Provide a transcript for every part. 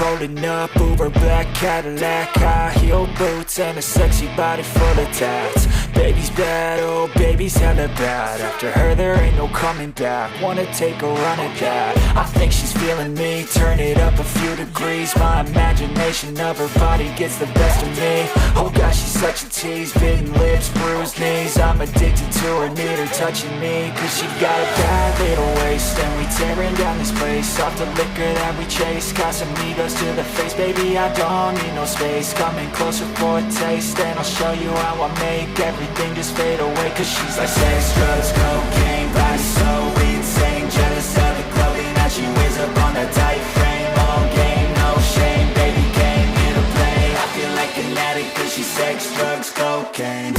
rolling up, Uber black Cadillac, high heel boots and a sexy body full of tats. Baby's bad, oh baby's hella bad. After her there ain't no coming back. Wanna take a run at that. I think she's feeling me, turn it up a few degrees. My imagination of her body gets the best of me. Oh gosh, she's such a tease, bitten lips, bruised knees. I'm addicted to her, need her touching me, cause she got a bad little waist. And we tearing down this place off the liquor that we chase. Casamigos to the face, baby I don't need no space. Coming closer for a taste, and I'll show you how I make everything just fade away. Cause she's like sex, drugs, cocaine, body so insane. Jealous of the clothing that she wears up on that tight frame. All game, no shame, baby came here to play. I feel like an addict cause she's sex, drugs, cocaine.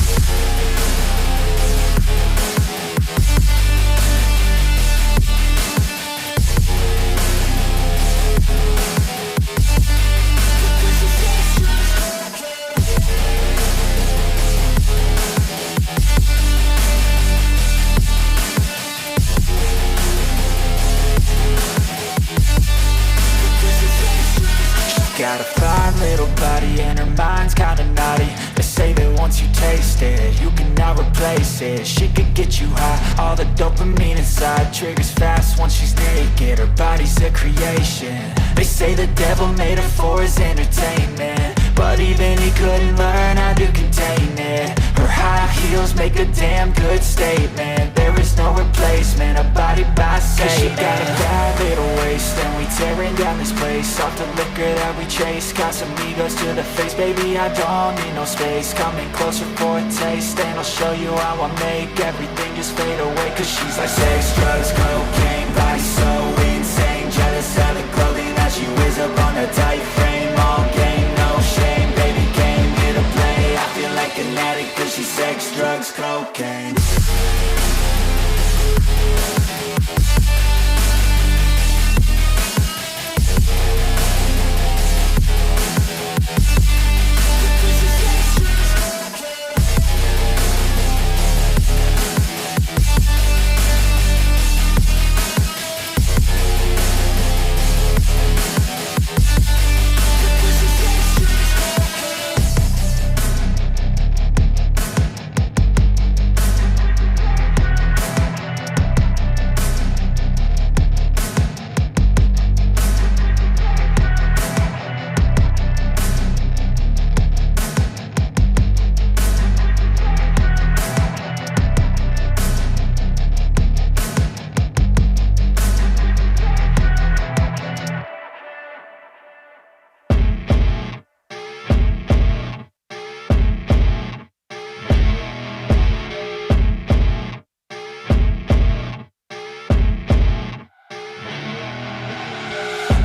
Got a fine little body and her mind's kinda naughty. They say that once you taste it, you cannot replace it. She could get you high, all the dopamine inside triggers fast once she's naked. Her body's a creation. They say the devil made her for his entertainment, but even he couldn't learn how to contain it. Her high heels make a damn good statement. There is no replacement, a body by Satan. She got a bad little waist, and we tearing down this place off the liquor that we chase. Casamigos to the face, baby I don't need no space. Coming closer for a taste, and I'll show you how I make everything just fade away. Cause she's like sex, drugs, cocaine, body so insane. Jealous of the clothing that she wears up on her tight frame. All game, no shame, baby came here to play. I feel like an addict cause she's sex, drugs, cocaine.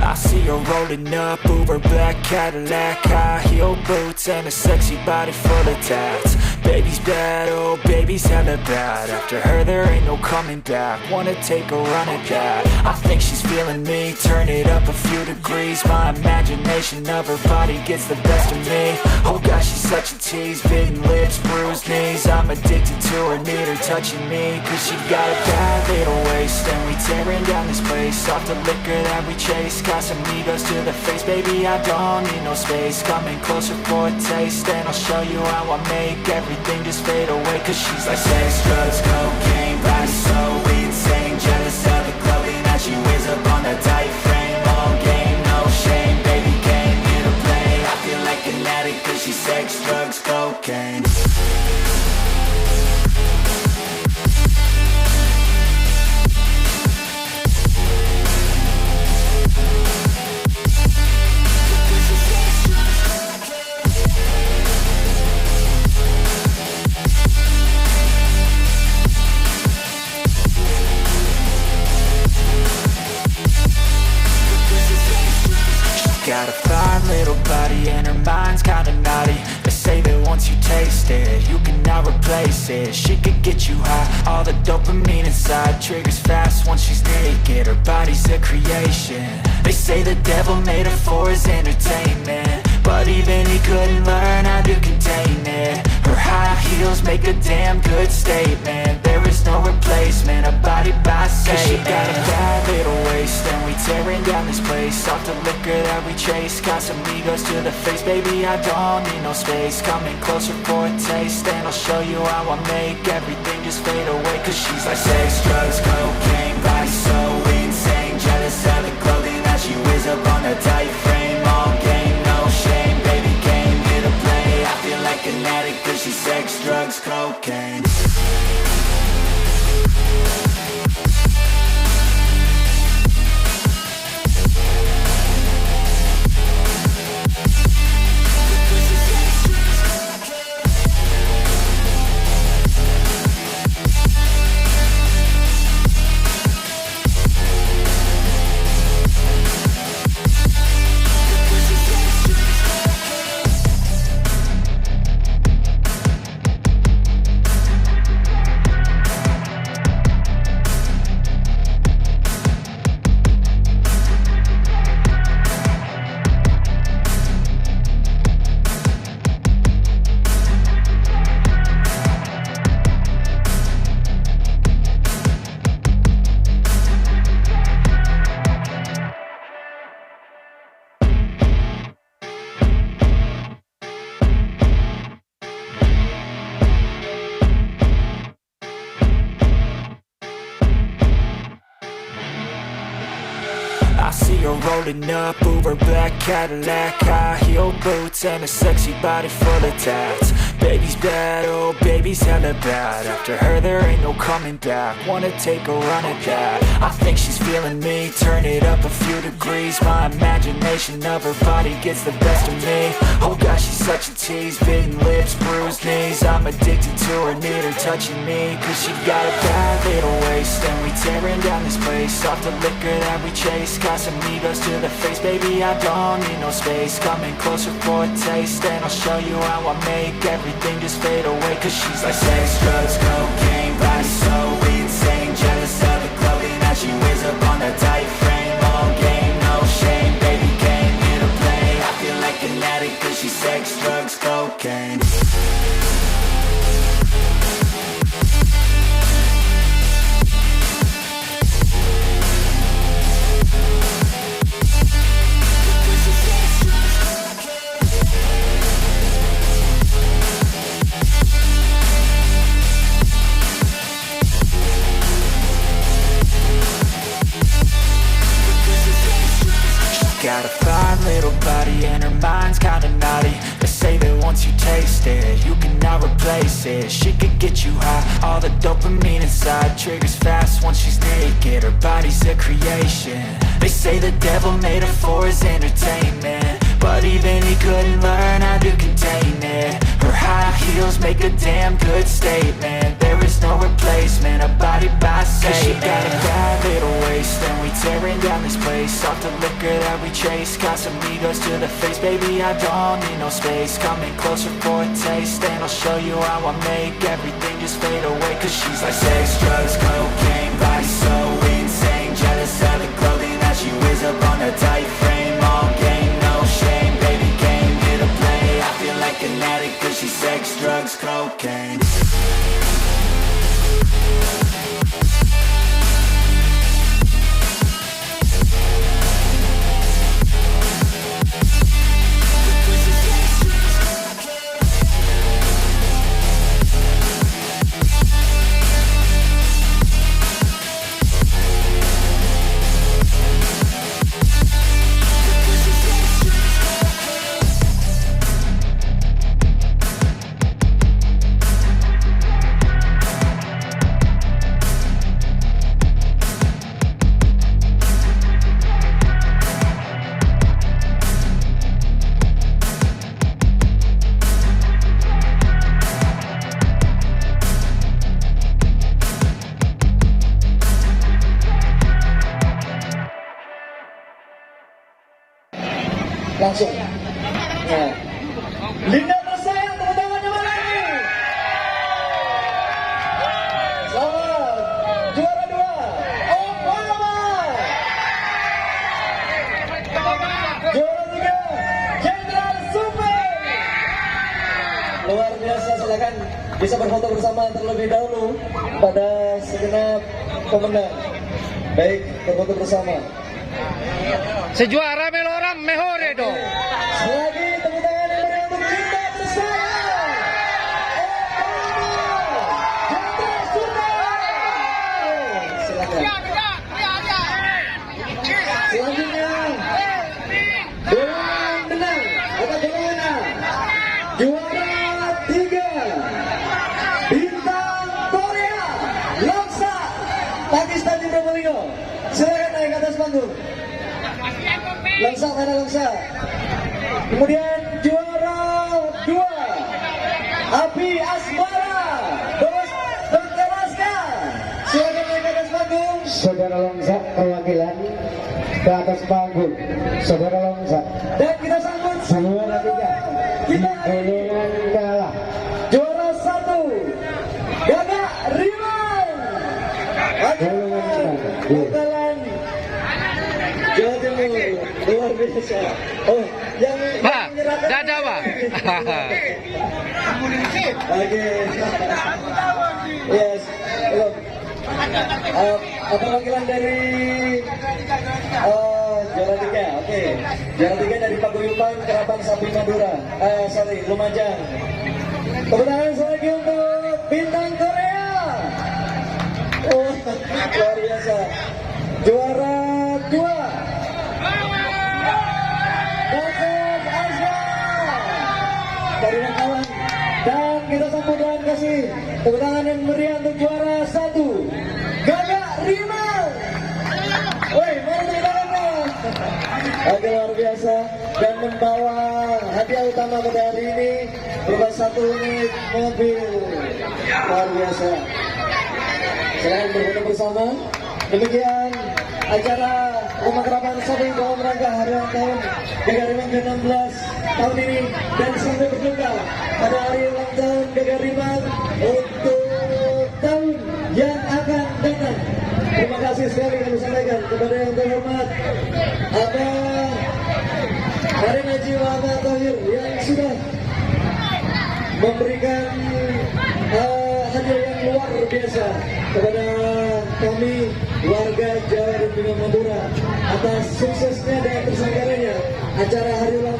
I see her rolling up, Uber black Cadillac, high heel boots and a sexy body full of tats. Baby's bad, oh baby's hella bad. After her there ain't no coming back. Wanna take a run at that. I think she's feeling me, turn it up a few degrees. My imagination of her body gets the best of me. Oh gosh, she's such a tease, bitten lips, bruised knees. I'm addicted to her, need her touching me, cause she got a bad little waist. And we tearing down this place off the liquor that we chase. Casamigos to the face, baby I don't need no space. Coming closer for a taste, and I'll show you how I make everything just fade away. Cause she's like sex, drugs, cocaine, body so insane. Jealous of the clothing that she wears up on that tight frame. All game, no shame, baby came here to play. I feel like an addict cause she's sex, drugs, cocaine. Got a fine little body and her mind's kinda naughty. They say that once you taste it, you cannot replace it. She could get you high, all the dopamine inside triggers fast once she's naked. Her body's a creation. They say the devil made her for his entertainment, but even he couldn't learn how to contain it. Her high heels make a damn good statement. There is no replacement, a body by Satan. Cause she got a bad little waist, and we tearing down this place. Off the liquor that we chase, got some egos to the face. Baby, I don't need no space. Coming closer for a taste, and I'll show you how I make everything just fade away. Cause she's like sex, drugs, cocaine, body so insane. Jealous of the clothing that she wears up on a tight frame. All game, no shame, baby came here to play. I feel like an addict cause she's sex, drugs, cocaine. I see her rolling up, Uber black Cadillac, high heel boots and a sexy body full of tats. Baby's bad, oh baby's hella bad. After her there ain't no coming back. Wanna take a run at that. I think she's feeling me, turn it up a few degrees. My imagination of her body gets the best of me. Oh gosh, she's such a tease, bitten lips, bruised knees. I'm addicted to her, need her touching me. Cause she got a bad little waist, and we tearing down this place. Off the liquor that we chase, got some egos to the face. Baby, I don't need no space. Coming closer for a taste, and I'll show you how I make everything just fade away. Cause she's like sex, drugs, cocaine, body so insane. Jealous of the clothing that she wears up on a tight frame. All game, no shame, baby came here to play. I feel like an addict cause she's sex, drugs, cocaine. Got a fine little body and her mind's kinda naughty. They say that once you taste it, you cannot replace it. She could get you high, all the dopamine inside triggers fast once she's naked. Her body's a creation. They say the devil made her for his entertainment, but even he couldn't learn how to contain it. Her high heels make a damn good statement. There is no replacement, a body by Satan. Cause she got a bad little waist, and we tearing down this place. Off the liquor that we chase, got some egos to the face. Baby, I don't need no space. Coming closer for a taste, and I'll show you how I make everything just fade away. Cause she's like sex, drugs, cocaine, body so insane. Jealous of the clothing that she wears up on a tight frame. All game, no shame, baby came here to play. I feel like an addict cause she's sex, drugs, cocaine. Langsung. Nah. Linda tersayang, tepuk tangannya mana ini? Selamat. Juara 2, Obama. Juara 3, General Super. Luar biasa, silakan bisa berfoto bersama terlebih dahulu pada segenap pemenang. Baik, berfoto bersama. Sejuara meloram mejore dong. Selagi tepuk tangan yang meriah untuk Cinta Bersaya. Silakan. Selanjutnya golongan menang atau golongan juara 3 bintang Korea Longsa Pakistan di Probolinggo. Silakan naik ke atas panggung. Longsa mana Longsa? Kemudian juara 2 Api Asmara Bos Berkeraska. Silakan naik ke atas panggung. Saudara Longsa perwakilan ke atas panggung. Saudara Longsa. Dan kita sambut Juara 3 kita golongan kalah. juara 1 Gagak Riman. Golongan Bakalan Jawa Timur luar biasa. Oh, yang Pak, menyerahkan- dada Pak. Oke. Yes. Hello. Perwakilan dari juara 3, oke. Juara 3 dari Paguyuban Kerapan Sapi Madura. Lumajang. Tepuk tangan lagi untuk bintang Korea. Oh, luar biasa. Juara 2 Datuk Azhar dari Rangkawan. Dan kita sambut dan kasih tepuk tangan yang meriah untuk juara 1 Gagak Rimal. Woi, mana tepuk tangannya? Oke, luar biasa. Dan membawa hadiah utama pada hari ini berupa 1 unit mobil. Luar biasa. Selamat berfoto bersama. Demikian acara Rumah Kerapan Sapi dalam rangka hari ulang tahun Gagak Riman ke-16 tahun ini, dan sampai berjumpa pada hari ulang tahun Gagak Riman untuk tahun yang akan datang. Terima kasih sekali kami sampaikan kepada yang terhormat Abang Karim Haji Muhammad Tahir yang sudah memberikan hadiah yang luar biasa kepada kami warga Jawa dan juga Madura atas suksesnya dan terselenggaranya acara hari ulang